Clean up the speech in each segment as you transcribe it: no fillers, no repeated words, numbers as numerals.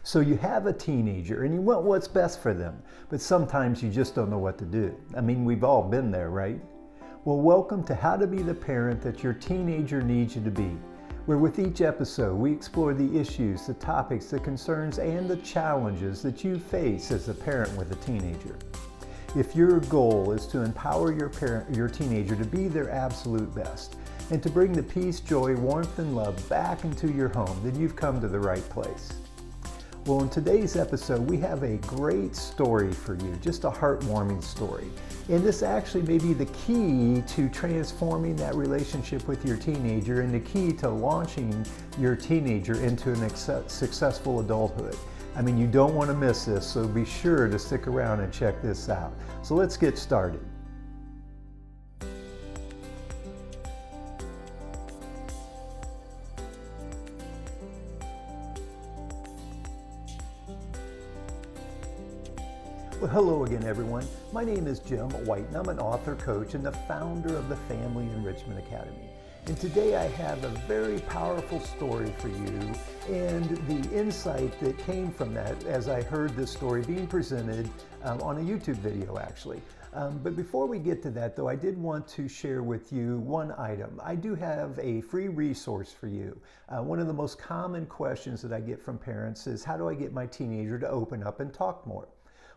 So you have a teenager and you want what's best for them, but sometimes you just don't know what to do. I mean, we've all been there, right? Well, welcome to How to Be the Parent That Your Teenager Needs You to Be, where with each episode we explore the issues, the topics, the concerns, and the challenges that you face as a parent with a teenager. If your goal is to empower your teenager to be their absolute best and to bring the peace, joy, warmth, and love back into your home, then you've come to the right place. Well, in today's episode, we have a great story for you, just a heartwarming story. And this actually may be the key to transforming that relationship with your teenager and the key to launching your teenager into an successful adulthood. I mean, you don't want to miss this, so be sure to stick around and check this out. So let's get started. Well, hello again, everyone. My name is Jim White, and I'm an author, coach, and the founder of the Family Enrichment Academy. And today I have a very powerful story for you, and the insight that came from that as I heard this story being presented on a YouTube video, actually. But before we get to that, though, I did want to share with you one item. I do have a free resource for you. One of the most common questions that I get from parents is, how do I get my teenager to open up and talk more?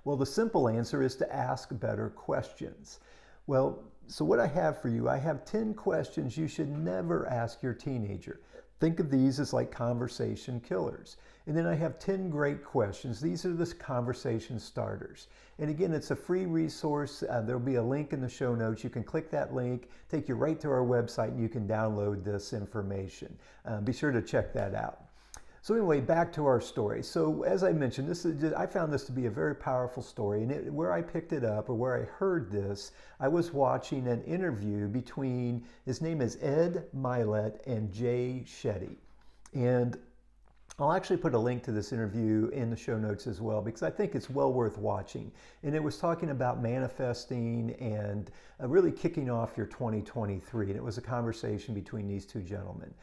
Well, the simple answer is to ask better questions. Well, so what I have for you, I have 10 questions you should never ask your teenager. Think of these as like conversation killers. And then I have 10 great questions. These are the conversation starters. And again, it's a free resource. There'll be a link in the show notes. You can click that link, take you right to our website, and you can download this information. Be sure to check that out. So anyway, back to our story. So as I mentioned, I found this to be a very powerful story. And where I picked it up, or where I heard this, I was watching an interview between, his name is Ed Mylett and Shetty. And I'll actually put a link to this interview in the show notes as well, because I think it's well worth watching. And it was talking about manifesting and really kicking off your 2023. And it was a conversation between these two gentlemen.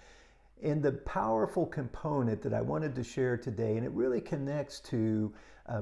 And the powerful component that I wanted to share today, and it really connects to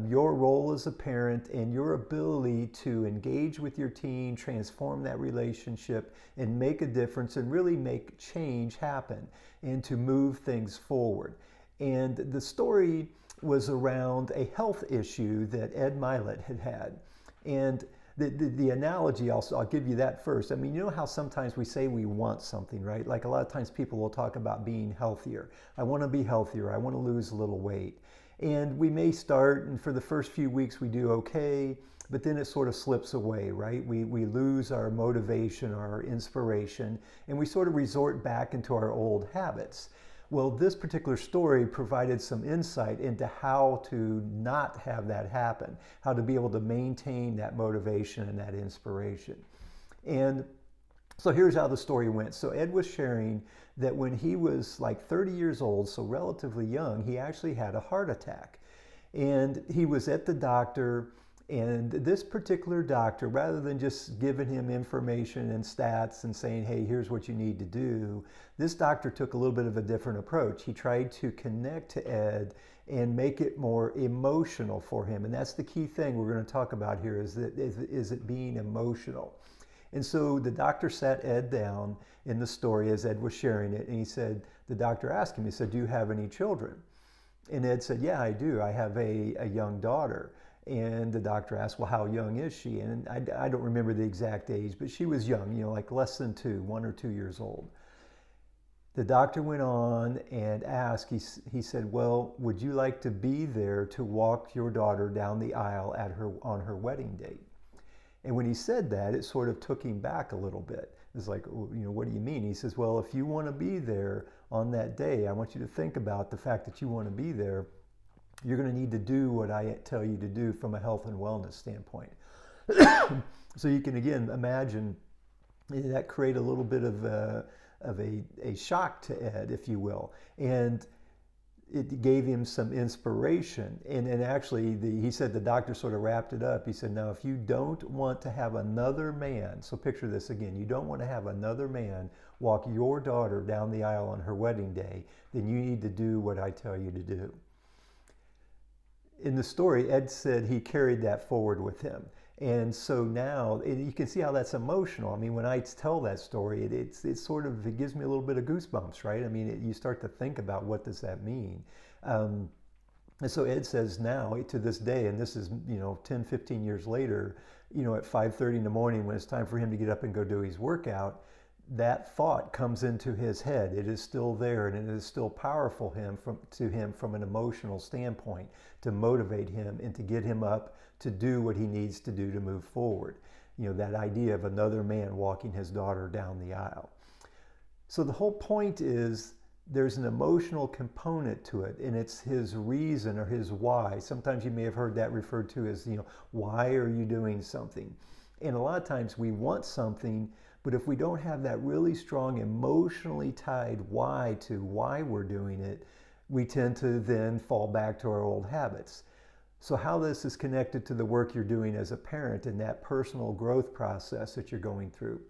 your role as a parent and your ability to engage with your teen, transform that relationship, and make a difference and really make change happen and to move things forward. And the story was around a health issue that Ed Mylett had. And the analogy, I'll give you that first. I mean, you know how sometimes we say we want something, right? Like a lot of times people will talk about being healthier. I want to be healthier. I want to lose a little weight. And we may start, and for the first few weeks we do okay, but then it sort of slips away, right? We lose our motivation, our inspiration, and we sort of resort back into our old habits. Well, this particular story provided some insight into how to not have that happen, how to be able to maintain that motivation and that inspiration. And so here's how the story went. So Ed was sharing that when he was like 30 years old, so relatively young, he actually had a heart attack. And he was at the doctor, and this particular doctor, rather than just giving him information and stats and saying, hey, here's what you need to do, this doctor took a little bit of a different approach. He tried to connect to Ed and make it more emotional for him. And that's the key thing we're going to talk about here, is it being emotional. And so the doctor sat Ed down in the story as Ed was sharing it, and he said, the doctor asked him, he said, do you have any children? And Ed said, yeah, I do. I have a young daughter. And the doctor asked, well, how young is she? And I don't remember the exact age, but she was young, like less than 1 or 2 years old. The doctor went on and asked, he said, well, would you like to be there to walk your daughter down the aisle on her wedding date? And when he said that, it sort of took him back a little bit. It's like, what do you mean? He says, well, if you want to be there on that day, I want you to think about the fact that you want to be there. You're going to need to do what I tell you to do from a health and wellness standpoint. So you can, again, imagine that create a little bit of a shock to Ed, if you will. And it gave him some inspiration. And actually, he said the doctor sort of wrapped it up. He said, now, if you don't want to have another man, so picture this again, you don't want to have another man walk your daughter down the aisle on her wedding day, then you need to do what I tell you to do. in the story, Ed said he carried that forward with him. And so now you can see how that's emotional. I mean, when I tell that story, it's sort of, it gives me a little bit of goosebumps, right? I mean, you start to think about what does that mean. And so Ed says now, to this day, and this is, 10, 15 years later, at 5:30 in the morning when it's time for him to get up and go do his workout, that thought comes into his head. It is still there, and it is still powerful to him from an emotional standpoint, to motivate him and to get him up to do what he needs to do to move forward. That idea of another man walking his daughter down the aisle. So the whole point is there's an emotional component to it, and it's his reason or his why. Sometimes you may have heard that referred to as, why are you doing something? And a lot of times we want something, but if we don't have that really strong emotionally tied why to why we're doing it, we tend to then fall back to our old habits. So how this is connected to the work you're doing as a parent and that personal growth process that you're going through.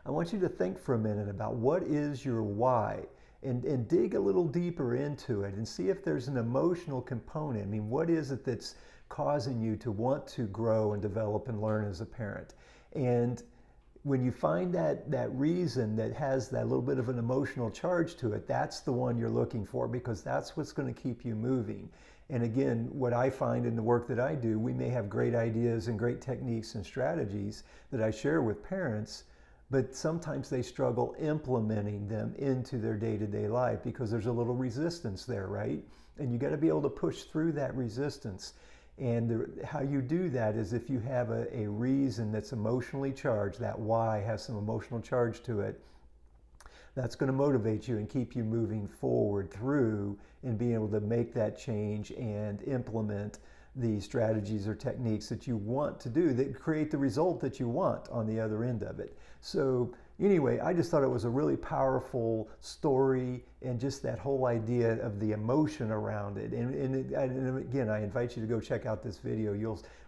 I want you to think for a minute about what is your why, and dig a little deeper into it and see if there's an emotional component. I mean, what is it that's causing you to want to grow and develop and learn as a parent? And when you find that reason that has that little bit of an emotional charge to it, that's the one you're looking for, because that's what's going to keep you moving. And again, what I find in the work that I do, we may have great ideas and great techniques and strategies that I share with parents, but sometimes they struggle implementing them into their day-to-day life because there's a little resistance there, right? And you got to be able to push through that resistance. And how you do that is if you have a reason that's emotionally charged, that why has some emotional charge to it, that's going to motivate you and keep you moving forward through and being able to make that change and implement the strategies or techniques that you want to do that create the result that you want on the other end of it. So anyway, I just thought it was a really powerful story, and just that whole idea of the emotion around it. And again, I invite you to go check out this video.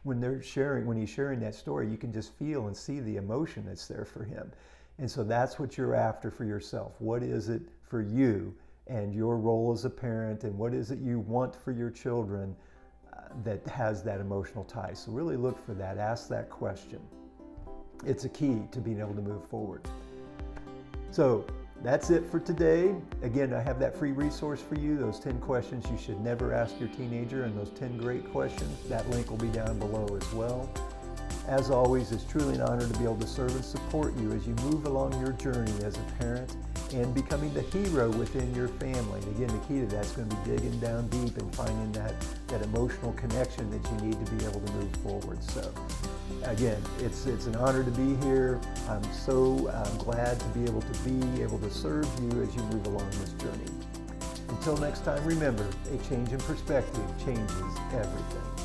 When he's sharing that story, you can just feel and see the emotion that's there for him. And so that's what you're after for yourself. What is it for you and your role as a parent, and what is it you want for your children that has that emotional tie? So really look for that. Ask that question. It's a key to being able to move forward. So that's it for today. Again, I have that free resource for you, those 10 questions you should never ask your teenager, and those 10 great questions. That link will be down below as well. As always, it's truly an honor to be able to serve and support you as you move along your journey as a parent and becoming the hero within your family. And again, the key to that's going to be digging down deep and finding that emotional connection that you need to be able to move forward. So again, it's an honor to be here. I'm so glad to be able to serve you as you move along this journey. Until next time, remember, a change in perspective changes everything.